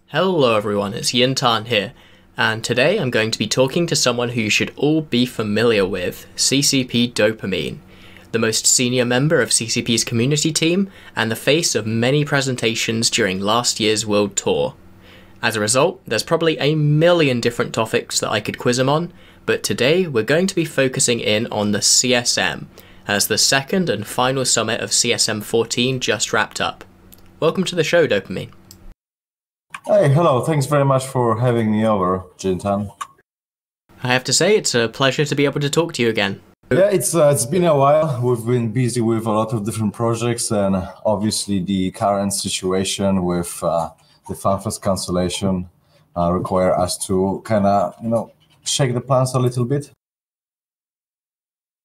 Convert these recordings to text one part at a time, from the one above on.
Hello everyone, it's Jin'taan here, and today I'm going to be talking to someone who you should all be familiar with, CCP Dopamine, the most senior member of CCP's community team and the face of many presentations during last year's World Tour. As a result, there's probably a million different topics that I could quiz him on, but today we're going to be focusing in on the CSM, as the second and final summit of CSM 14 just wrapped up. Welcome to the show, Dopamine. Hey, hello. Thanks very much for having me over, Jin'taan. I have to say, it's a pleasure to be able to talk to you again. Yeah, it's been a while. We've been busy with a lot of different projects, and obviously the current situation with the Fanfest Constellation require us to kind of, shake the plans a little bit.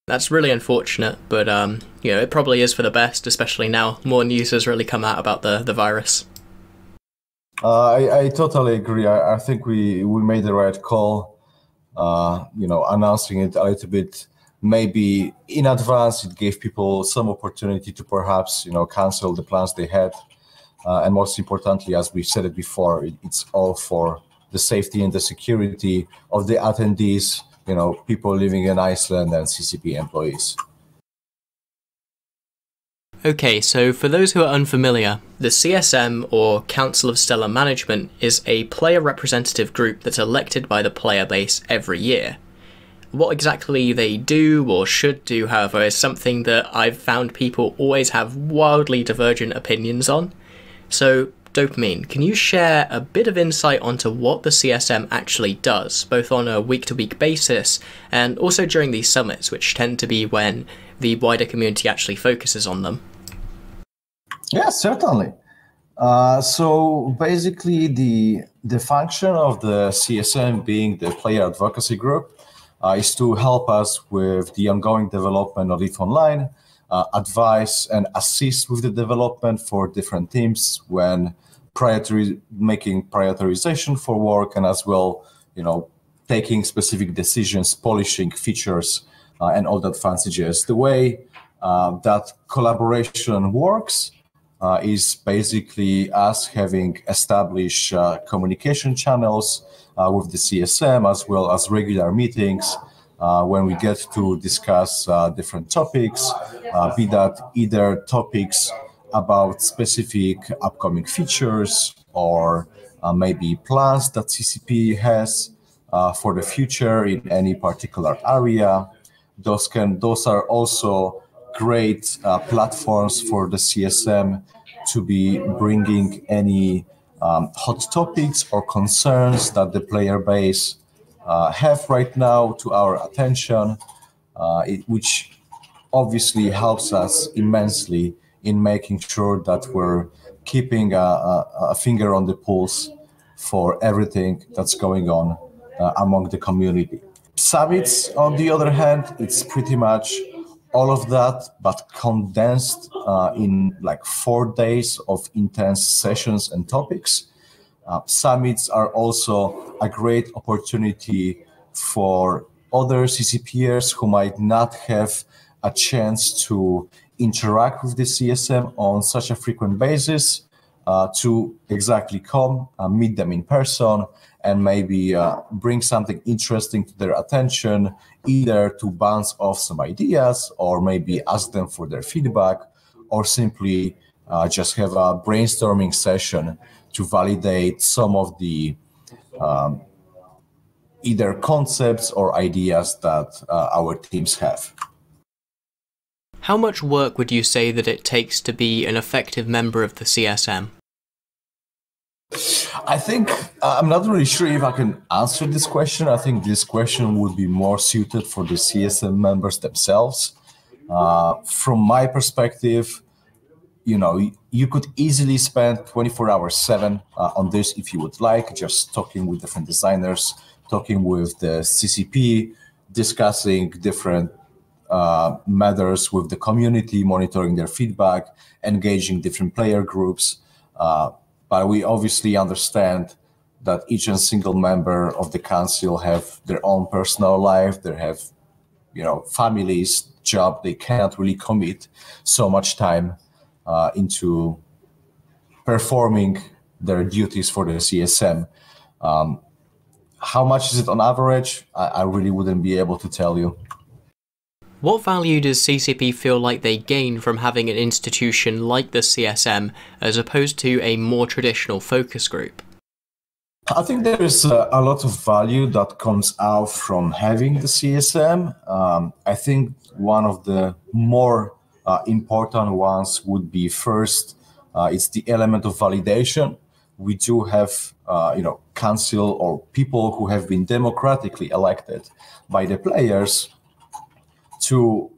That's really unfortunate, but it probably is for the best, especially now more news has really come out about the virus. I totally agree. I think we made the right call, announcing it a little bit. Maybe in advance, it gave people some opportunity to perhaps, cancel the plans they had. And most importantly, as we've said it before, it's all for the safety and the security of the attendees, people living in Iceland and CCP employees. Okay, so for those who are unfamiliar, the CSM, or Council of Stellar Management, is a player representative group that's elected by the player base every year. What exactly they do or should do, however, is something that I've found people always have wildly divergent opinions on. So, Dopamine, can you share a bit of insight onto what the CSM actually does, both on a week-to-week basis and also during these summits, which tend to be when the wider community actually focuses on them? Yeah, certainly. So basically, the function of the CSM, being the player advocacy group, is to help us with the ongoing development of ETH Online, advise and assist with the development for different teams when making prioritization for work, and as well, taking specific decisions, polishing features, and all that fancy jazz. The way that collaboration works is basically us having established communication channels with the CSM, as well as regular meetings when we get to discuss different topics, be that either topics about specific upcoming features or maybe plans that CCP has for the future in any particular area. Those are also great platforms for the CSM to be bringing any hot topics or concerns that the player base have right now to our attention, which obviously helps us immensely in making sure that we're keeping a finger on the pulse for everything that's going on among the community. Summits, on the other hand, it's pretty much all of that, but condensed in like 4 days of intense sessions and topics. Summits are also a great opportunity for other CCPers who might not have a chance to interact with the CSM on such a frequent basis to exactly come, meet them in person, and maybe bring something interesting to their attention, either to bounce off some ideas or maybe ask them for their feedback, or simply just have a brainstorming session to validate some of the either concepts or ideas that our teams have. How much work would you say that it takes to be an effective member of the CSM? I think I'm not really sure if I can answer this question. I think this question would be more suited for the CSM members themselves. From my perspective, you could easily spend 24 hours 7 on this if you would like, just talking with different designers, talking with the CCP, discussing different matters with the community, monitoring their feedback, engaging different player groups. But we obviously understand that each and single member of the council have their own personal life, they have, families, job. They cannot really commit so much time into performing their duties for the CSM. How much is it on average? I really wouldn't be able to tell you. What value does CCP feel like they gain from having an institution like the CSM as opposed to a more traditional focus group? I think there is a lot of value that comes out from having the CSM. I think one of the more important ones would be first, it's the element of validation. We do have, council or people who have been democratically elected by the players to,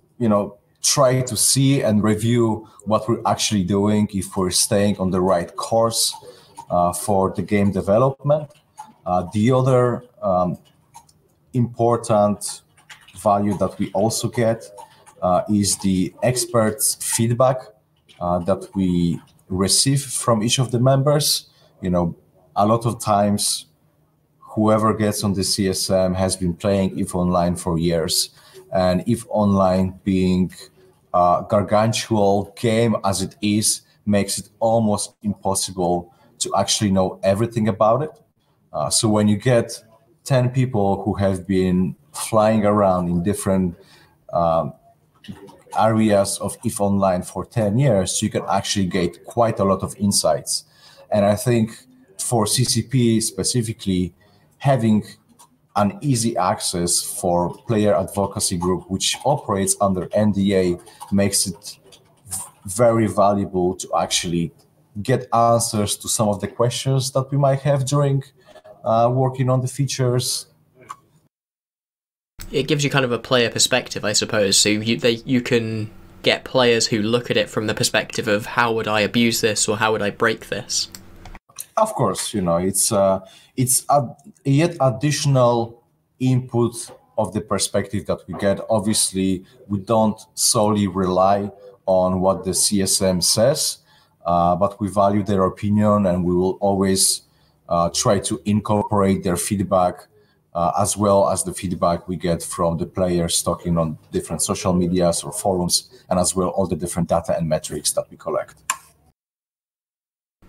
try to see and review what we're actually doing, if we're staying on the right course for the game development. The other important value that we also get is the experts' feedback that we receive from each of the members. A lot of times, whoever gets on the CSM has been playing EVE Online for years. And EVE Online, being a gargantuan game as it is, makes it almost impossible to actually know everything about it. So when you get 10 people who have been flying around in different areas of EVE Online for 10 years, you can actually get quite a lot of insights. And I think for CCP specifically, having an easy access for player advocacy group, which operates under NDA, makes it very valuable to actually get answers to some of the questions that we might have during working on the features. It gives you kind of a player perspective, I suppose. So you can get players who look at it from the perspective of how would I abuse this or how would I break this. Of course, it's a yet additional input of the perspective that we get. Obviously, we don't solely rely on what the CSM says, but we value their opinion, and we will always try to incorporate their feedback as well as the feedback we get from the players talking on different social medias or forums, and as well all the different data and metrics that we collect.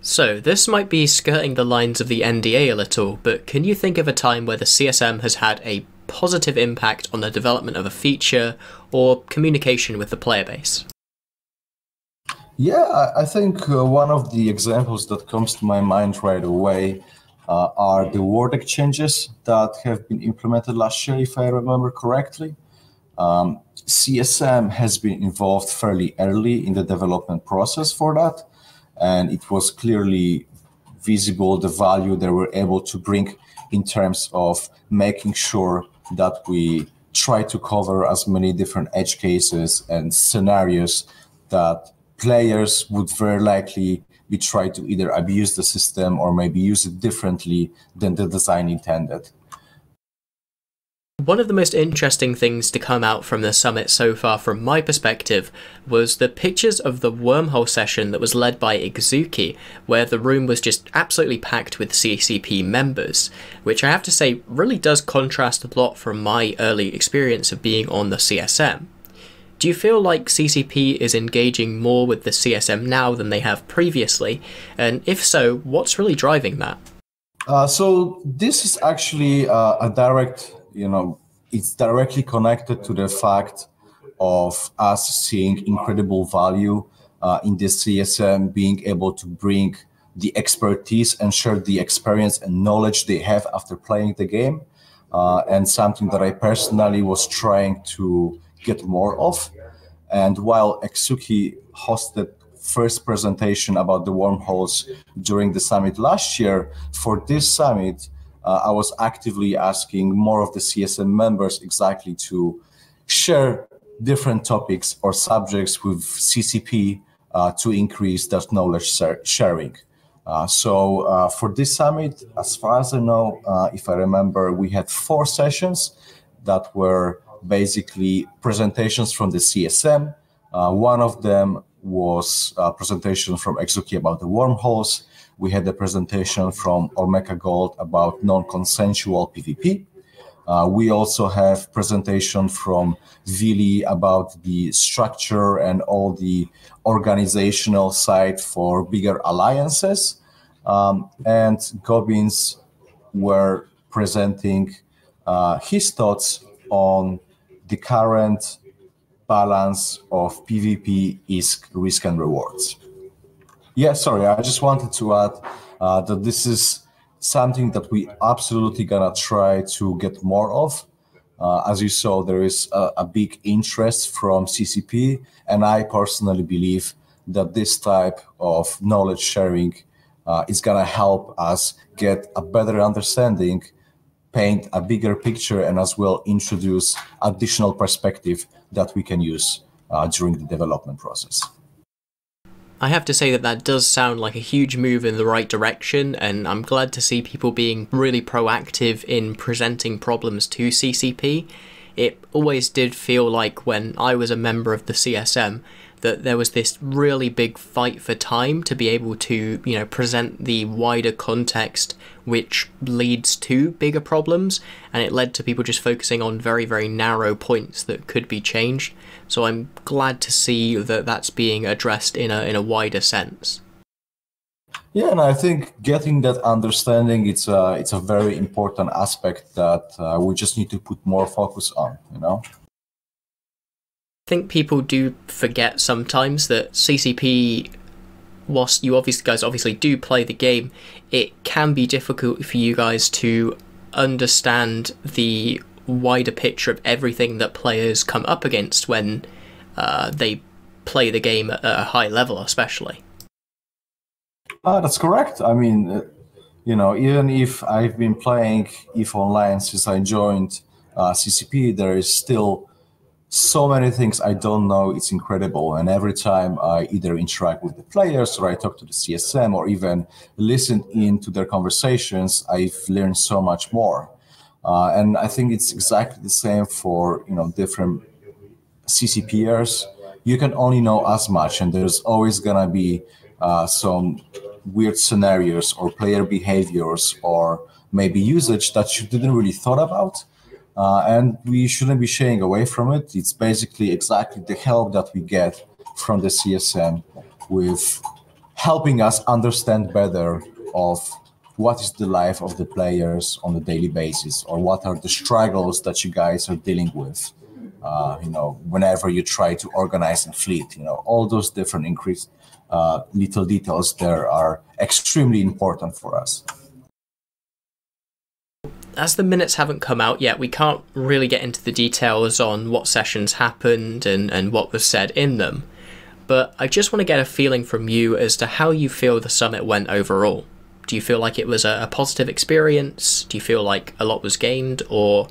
So this might be skirting the lines of the NDA a little, but can you think of a time where the CSM has had a positive impact on the development of a feature or communication with the player base? Yeah, I think one of the examples that comes to my mind right away are the word exchanges that have been implemented last year, if I remember correctly. CSM has been involved fairly early in the development process for that, and it was clearly visible the value they were able to bring in terms of making sure that we try to cover as many different edge cases and scenarios that players would very likely be trying to either abuse the system or maybe use it differently than the design intended. One of the most interesting things to come out from the summit so far from my perspective was the pictures of the wormhole session that was led by Izuki, where the room was just absolutely packed with CCP members, which I have to say really does contrast a lot from my early experience of being on the CSM. Do you feel like CCP is engaging more with the CSM now than they have previously? And if so, what's really driving that? So this is actually a direct, it's directly connected to the fact of us seeing incredible value in the CSM, being able to bring the expertise and share the experience and knowledge they have after playing the game, and something that I personally was trying to get more of. And while Izuki hosted first presentation about the wormholes during the summit last year, for this summit, I was actively asking more of the CSM members exactly to share different topics or subjects with CCP to increase that knowledge sharing. So for this summit, as far as I know, if I remember, we had 4 sessions that were basically presentations from the CSM. One of them was a presentation from Izuki about the wormholes. We had a presentation from Omega Gold about non-consensual PvP. We also have presentation from Vili about the structure and all the organizational side for bigger alliances. and Gobbins were presenting his thoughts on the current balance of PvP risk and rewards. Yeah, sorry, I just wanted to add that this is something that we absolutely gonna try to get more of. As you saw, there is a big interest from CCP, and I personally believe that this type of knowledge sharing is gonna help us get a better understanding, paint a bigger picture, and as well introduce additional perspective that we can use during the development process. I have to say that that does sound like a huge move in the right direction, and I'm glad to see people being really proactive in presenting problems to CCP. It always did feel like when I was a member of the CSM that there was this really big fight for time to be able to, present the wider context which leads to bigger problems, and it led to people just focusing on very, very narrow points that could be changed. So I'm glad to see that that's being addressed in a wider sense. Yeah, and I think getting that understanding, it's a very important aspect that we just need to put more focus on, I think people do forget sometimes that CCP, whilst you guys obviously do play the game, it can be difficult for you guys to understand the wider picture of everything that players come up against when they play the game at a high level, especially. That's correct. I mean, even if I've been playing EVE Online since I joined CCP, there is still so many things I don't know. It's incredible. And every time I either interact with the players or I talk to the CSM or even listen into their conversations, I've learned so much more. And I think it's exactly the same for different CCPers. You can only know as much, and there's always gonna be some weird scenarios or player behaviors or maybe usage that you didn't really thought about. And we shouldn't be shying away from it. It's basically exactly the help that we get from the CSM with helping us understand better of what is the life of the players on a daily basis, or what are the struggles that you guys are dealing with, whenever you try to organize a fleet. All those different little details there are extremely important for us. As the minutes haven't come out yet, we can't really get into the details on what sessions happened and what was said in them. But I just want to get a feeling from you as to how you feel the summit went overall. Do you feel like it was a positive experience? Do you feel like a lot was gained, or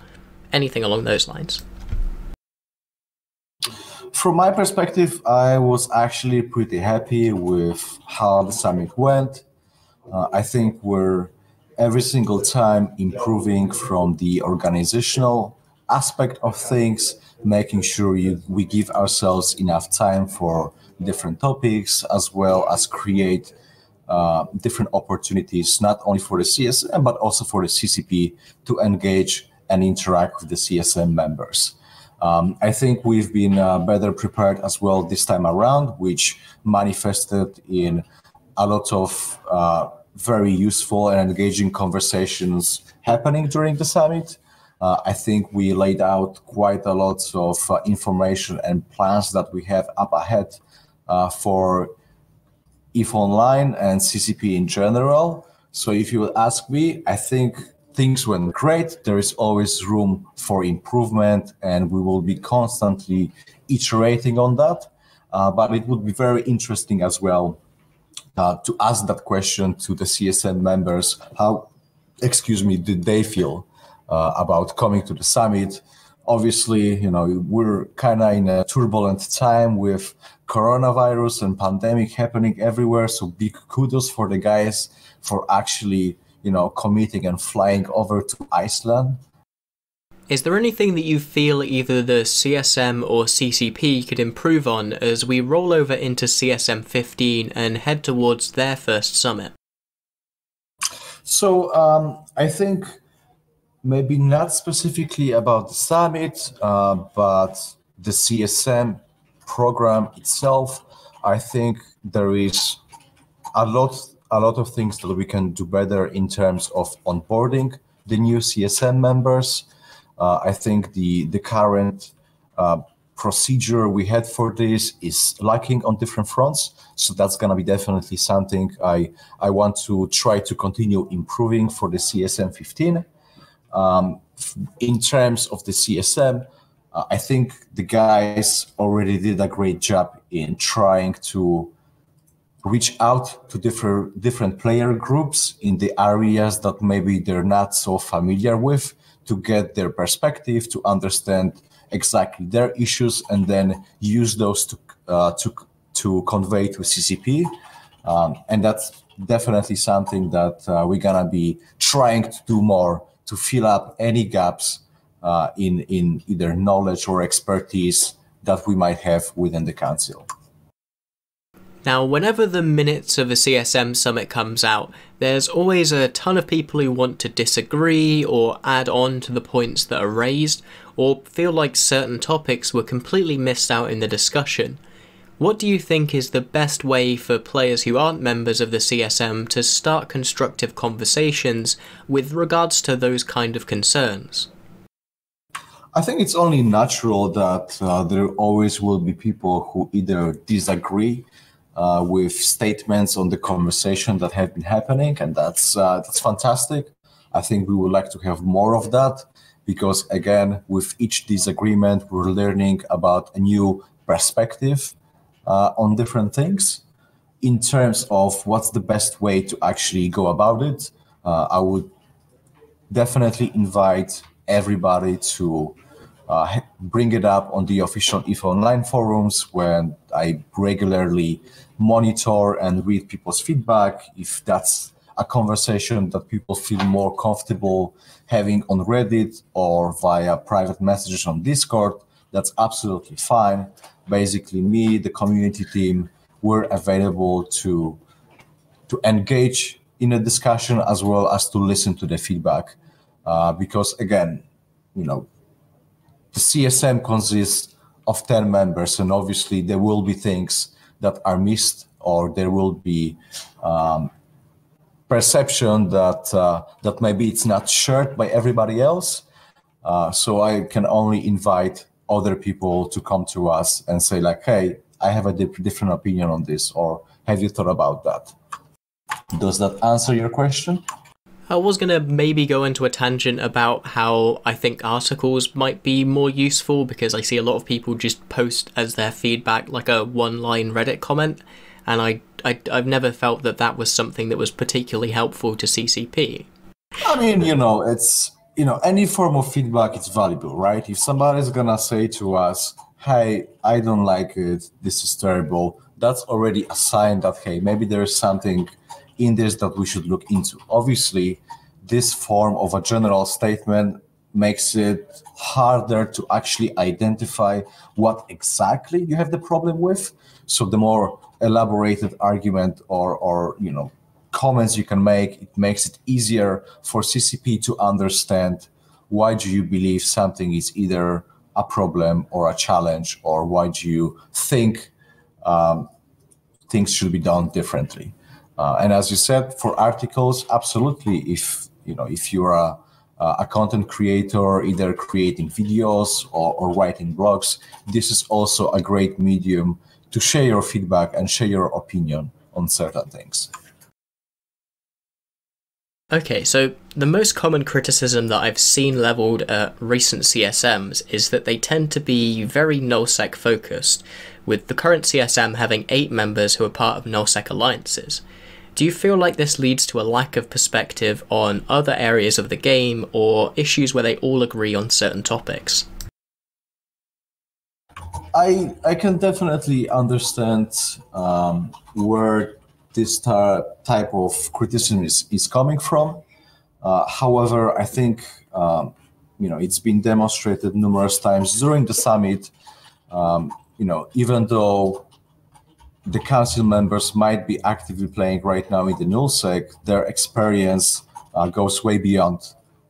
anything along those lines? From my perspective, I was actually pretty happy with how the summit went. I think we're every single time improving from the organizational aspect of things, making sure we give ourselves enough time for different topics, as well as create different opportunities, not only for the CSM, but also for the CCP to engage and interact with the CSM members. I think we've been better prepared as well this time around, which manifested in a lot of very useful and engaging conversations happening during the summit. I think we laid out quite a lot of information and plans that we have up ahead for EVE Online and CCP in general. So if you would ask me, I think things went great. There is always room for improvement, and we will be constantly iterating on that. But it would be very interesting as well to ask that question to the CSM members. How, did they feel about coming to the summit? Obviously, we're kind of in a turbulent time with coronavirus and pandemic happening everywhere. So big kudos for the guys for actually, committing and flying over to Iceland. Is there anything that you feel either the CSM or CCP could improve on as we roll over into CSM 15 and head towards their first summit? So I think maybe not specifically about the summit, but the CSM program itself. I think there is a lot a lot of things that we can do better in terms of onboarding the new CSM members. I think the current procedure we had for this is lacking on different fronts. So that's going to be definitely something I want to try to continue improving for the CSM 15. In terms of the CSM, I think the guys already did a great job in trying to reach out to different player groups in the areas that maybe they're not so familiar with, to get their perspective, to understand exactly their issues, and then use those to convey to CCP. And that's definitely something that we're gonna be trying to do more to fill up any gaps in either knowledge or expertise that we might have within the council. Now, whenever the minutes of a CSM summit comes out, there's always a ton of people who want to disagree or add on to the points that are raised, or feel like certain topics were completely missed out in the discussion. What do you think is the best way for players who aren't members of the CSM to start constructive conversations with regards to those kind of concerns? I think it's only natural that there always will be people who either disagree with statements on the conversation that have been happening, and that's fantastic. I think we would like to have more of that, because again, with each disagreement, we're learning about a new perspective on different things. In terms of what's the best way to actually go about it, I would definitely invite everybody to bring it up on the official EVE Online forums, where I regularly monitor and read people's feedback. If that's a conversation that people feel more comfortable having on Reddit or via private messages on Discord, that's absolutely fine. Basically, me, the community team, we're available to engage in a discussion as well as to listen to the feedback. Because again, the CSM consists of 10 members, and obviously there will be things that are missed, or there will be perception that maybe it's not shared by everybody else. So I can only invite other people to come to us and say like, hey, I have a different opinion on this, or have you thought about that? Does that answer your question? I was going to maybe go into a tangent about how I think articles might be more useful, because I see a lot of people just post as their feedback like a one-line Reddit comment, and I've never felt that was something that was particularly helpful to CCP. I mean, it's, any form of feedback is valuable, right? If somebody's gonna say to us, hey, I don't like it, this is terrible, that's already a sign that, hey, maybe there's something in this that we should look into. Obviously, this form of a general statement makes it harder to actually identify what exactly you have the problem with. So the more elaborated argument or comments you can make, it makes it easier for CCP to understand why do you believe something is either a problem or a challenge, or why do you think things should be done differently. And as you said, for articles, absolutely. If you're a content creator, either creating videos or writing blogs, this is also a great medium to share your feedback and share your opinion on certain things. Okay, so the most common criticism that I've seen leveled at recent CSMs is that they tend to be very nullsec focused, with the current CSM having 8 members who are part of nullsec alliances. Do you feel like this leads to a lack of perspective on other areas of the game, or issues where they all agree on certain topics? I can definitely understand where this type of criticism is coming from. However, I think it's been demonstrated numerous times during the summit. Even though the council members might be actively playing right now in the nullsec, their experience goes way beyond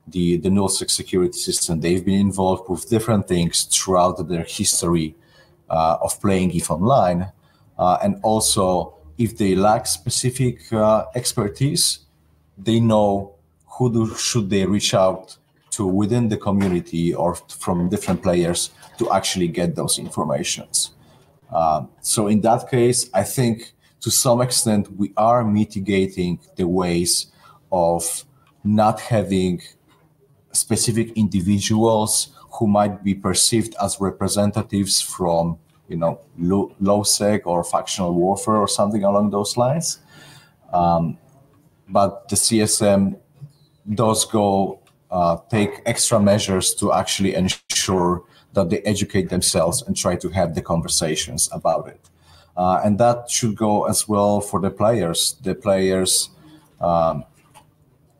the nullsec security system. They've been involved with different things throughout their history of playing EVE Online, and also if they lack specific expertise, they know should they reach out to within the community or from different players to actually get those informations. So in that case, I think to some extent we are mitigating the ways of not having specific individuals who might be perceived as representatives from, low sec or factional warfare or something along those lines. But the CSM does take extra measures to actually ensure that they educate themselves and try to have the conversations about it. And that should go as well for the players. The players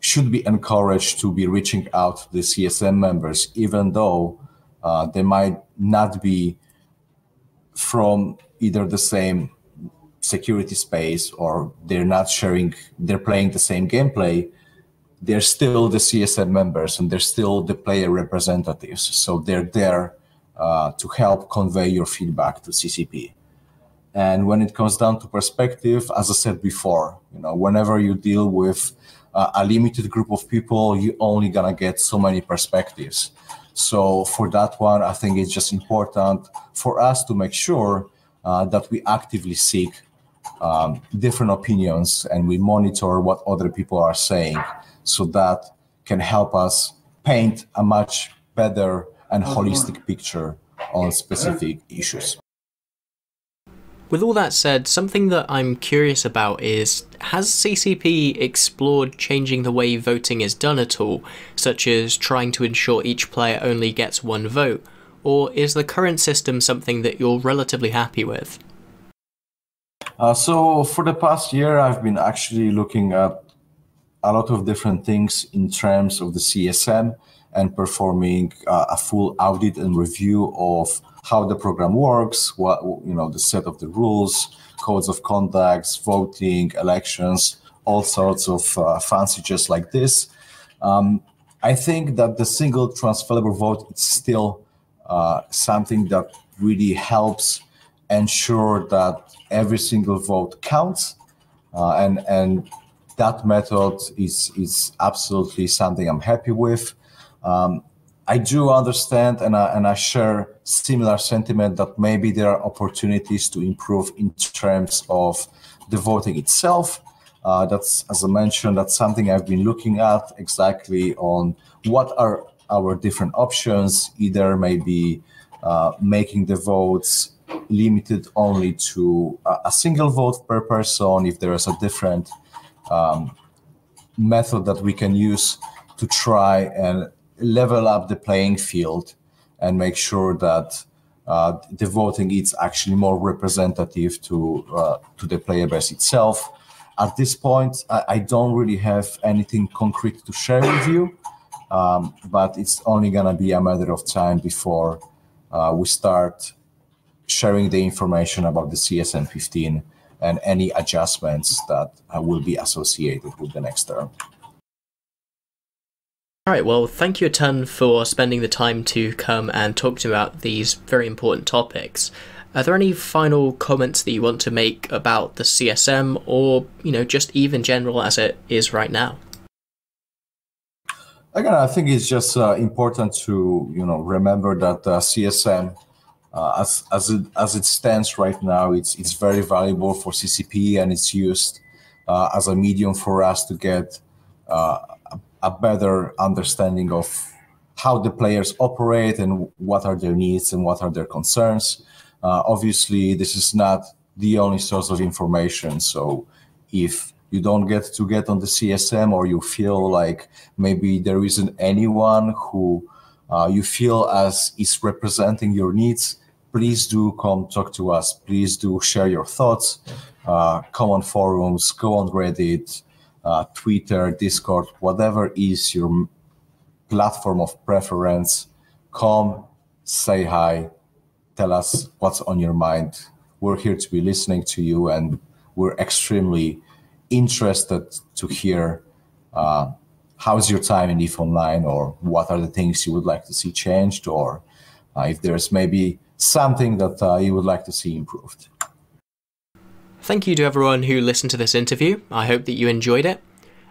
should be encouraged to be reaching out to the CSM members, even though they might not be from either the same security space or they're playing the same gameplay. They're still the CSM members and they're still the player representatives. So they're there to help convey your feedback to CCP. And when it comes down to perspective, as I said before, whenever you deal with a limited group of people, you're only gonna get so many perspectives. So for that one, I think it's just important for us to make sure that we actively seek different opinions and we monitor what other people are saying, so that can help us paint a much better and holistic picture on specific issues. With all that said, something that I'm curious about is, has CCP explored changing the way voting is done at all, such as trying to ensure each player only gets one vote, or is the current system something that you're relatively happy with? So for the past year, I've been actually looking at a lot of different things in terms of the CSM and performing a full audit and review of how the program works, the set of the rules, codes of conduct, voting, elections, all sorts of fancy just like this. I think that the single transferable vote is still something that really helps ensure that every single vote counts, and that method is absolutely something I'm happy with. I do understand and I share similar sentiment that maybe there are opportunities to improve in terms of the voting itself. That's, as I mentioned, that's something I've been looking at exactly on what are our different options, either maybe making the votes limited only to a single vote per person, if there is a different method that we can use to try and level up the playing field and make sure that the voting is actually more representative to the player base itself. At this point, I don't really have anything concrete to share with you, but it's only gonna be a matter of time before we start sharing the information about the CSM 15 and any adjustments that will be associated with the next term. Alright, well, thank you a ton for spending the time to come and talk to me about these very important topics. Are there any final comments that you want to make about the CSM or, just even general as it is right now? Again, I think it's just important to, remember that CSM, as it stands right now, it's very valuable for CCP, and it's used as a medium for us to get a better understanding of how the players operate and what are their needs and what are their concerns. Obviously, this is not the only source of information. So if you don't get on the CSM, or you feel like maybe there isn't anyone who you feel as is representing your needs, please do come talk to us. Please do share your thoughts. Come on forums, go on Reddit, Twitter, Discord, whatever is your platform of preference. Come, say hi, tell us what's on your mind. We're here to be listening to you, and we're extremely interested to hear how's your time in EVE Online, or what are the things you would like to see changed, or if there's maybe something that you would like to see improved. Thank you to everyone who listened to this interview. I hope that you enjoyed it.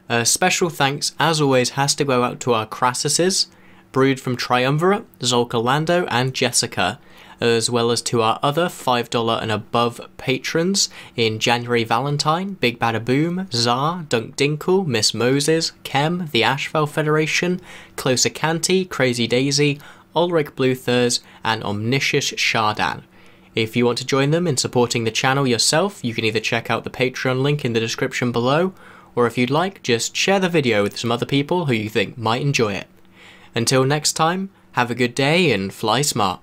A special thanks, as always, has to go out to our Crassuses, Brood from Triumvirate, Zolka Lando, and Jessica, as well as to our other $5 and above patrons in January Valentine, Big Bada Boom, Czar, Dunk Dinkle, Miss Moses, Kem, the Ashfell Federation, Closer Canty, Crazy Daisy, Ulrich Bluthers, and Omniscious Shardan. If you want to join them in supporting the channel yourself, you can either check out the Patreon link in the description below, or if you'd like, just share the video with some other people who you think might enjoy it. Until next time, have a good day and fly smart.